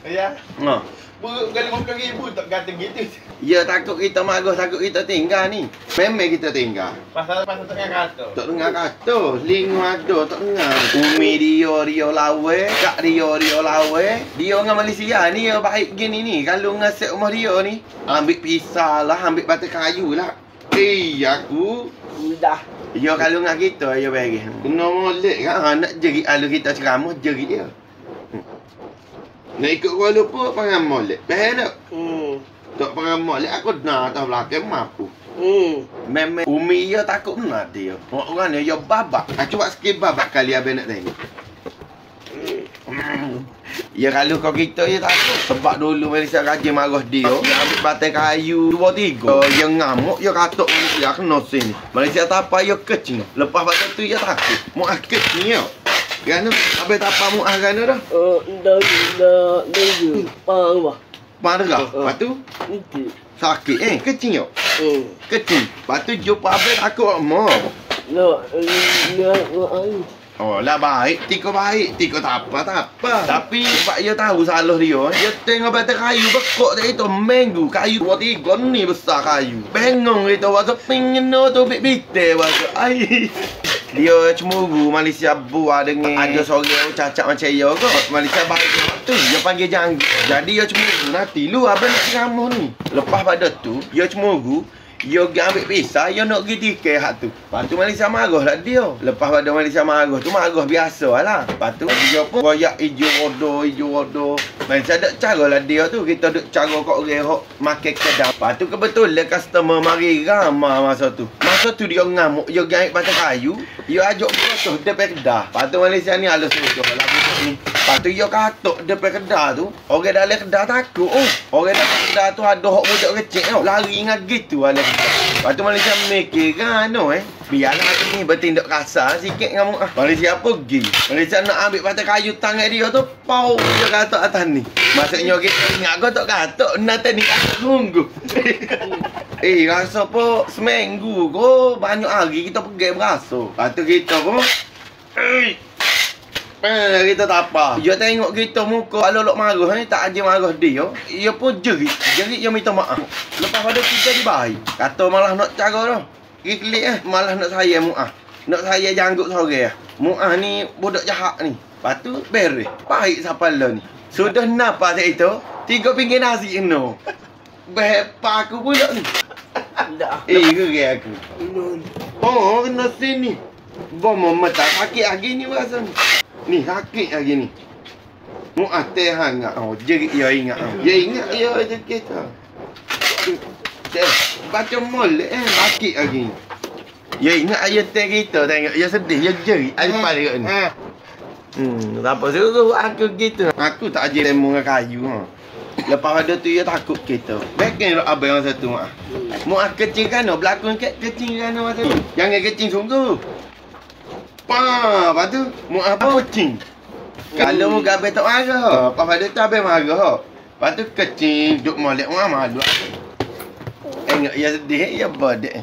Ya. Buruk kali 50,000 tak kata gitu. Ya takut kita marah, takut kita tinggal ni. Memang kita tinggal. Pasal tak dengar kata. Tak dengar kata, lingu ada tak dengar. Umi dia lawe, kak dia lawe. Dia dengan Malaysia ni dia baik gini ni. Kalau ngasih rumah dia ni, ambil pisah lah, ambil batu kayu lah. Aku Mudah. ya kalau dengan kita ya bagi. Kena molek kan nak jerit alu kita ceramah jerit dia. Nak ikut Kuala Lumpur panggil molek. Faham tak? Tak panggil molek aku nak atas belakang mampu. Memang umi dia takut benar dia. Orang ni dia babak. Aku buat sikit babak kali abang nak tengok. Ya kalau kau kita ya takut. Sebab dulu Malaysia rajin marah dia. Dia ambil batai kayu 2-3. Dia ngamuk, dia katuk Malaysia kena sini. Malaysia tapa dia kecil. Lepas batai tu dia takut. Mu'ah kecil ni ya. Kerana habis tapa mu'ah kerana dah. Dah. Pang. Marah. Lepas tu sakit kecil ya. Kecil. Lepas tu jumpa habis takut mak. Oh lah baik, Tiko baik. Tiko tak apa. Tapi sebab dia tahu salah dia. Dia tengok batang kayu bekok tak itu minggu. Kayu 2-3 ni besar kayu. Bengong itu waktu pingin tu bit-bit waktu. Ai. Dia cemburu Malaysia buat dengan ada seorang cacat macam dia kot. Malaysia baik tu dia panggil janggut. Jadi dia cemburu nanti lu abang nak ceramah ni. Lepas pada tu dia cemburu. Dia ambil pisah, dia nak pergi tiket hak tu. Lepas tu Malaysia marah lah dia. Lepas pada Malaysia marah tu, marah biasa lah. Lepas tu dia pun royak hijau rodo. Malaysia ada cara lah dia tu. Kita ada cara kat orang yang makan kedai. Lepas tu kebetulan customer mari ramai masa tu. Masa tu dia ngamuk, dia gaik batang kayu. Dia ajak kotor depan kedai. Lepas tu Malaysia ni halus kotor lah ni. Lepas tu dia katuk depan kedai tu. Orang dalam kedai takut. Orang dalam kedai tu ada hak budak kecil tau. Lari dengan gitu dalam kedai. Lepas tu Malaysia mikir kan biarlah aku ni bertindak kasar sikit dengan mu'ah. Malaysia pergi. Malaysia nak ambil batang kayu tangan dia tu. Pau dia katuk atas ni. Maksudnya kita ingat kau tak katuk. Nanti ni katuk tunggu. Rasa apa seminggu ko banyak hari kita pergi berasa. Lepas tu kita pun kita tak apa. Dia tengok kita muka alok marah ni tak aja marah dia. Dia pun jerit dia minta maaf. Lepas pada kita dibaik. Kata malah nak cara dah. Klik malah nak saya mu'ah. Nak saya janggut sore. Mu'ah ni budak jahat ni. Lepas tu beres. Baik siapa lah ni. Sudah napa saya itu 3 pinggir nasi no. Behepa aku pula ni. Gerai aku. Oh kena sini. Bom mata sakit lagi ni rasa ni. Ni sakit lagi ni. Mu'ah teh hangat. Jerit dia ingat. Dia ingat dia je kita. Baca molek sakit lagi ni. Dia ingat ayah teh kita tengok. Dia sedih. Dia jerit. Ada pada ni. Tak apa. Suruh aku gitu. Aku tak ajar temu dengan kayu. Lepas pada tu dia takut kita. Baikkan abang yang satu Mu'ah. Mu'ah kecil kan? Berlakon kecil kan masa tu. Jangan kecil sungguh. Lepas tu Mu'ah pocing. Kalau muka abang tak marah. Lepas pada tu abang marah. Lepas tu kecil duk molek Mu'ah malu. Tengok dia sedih. Dia bodek.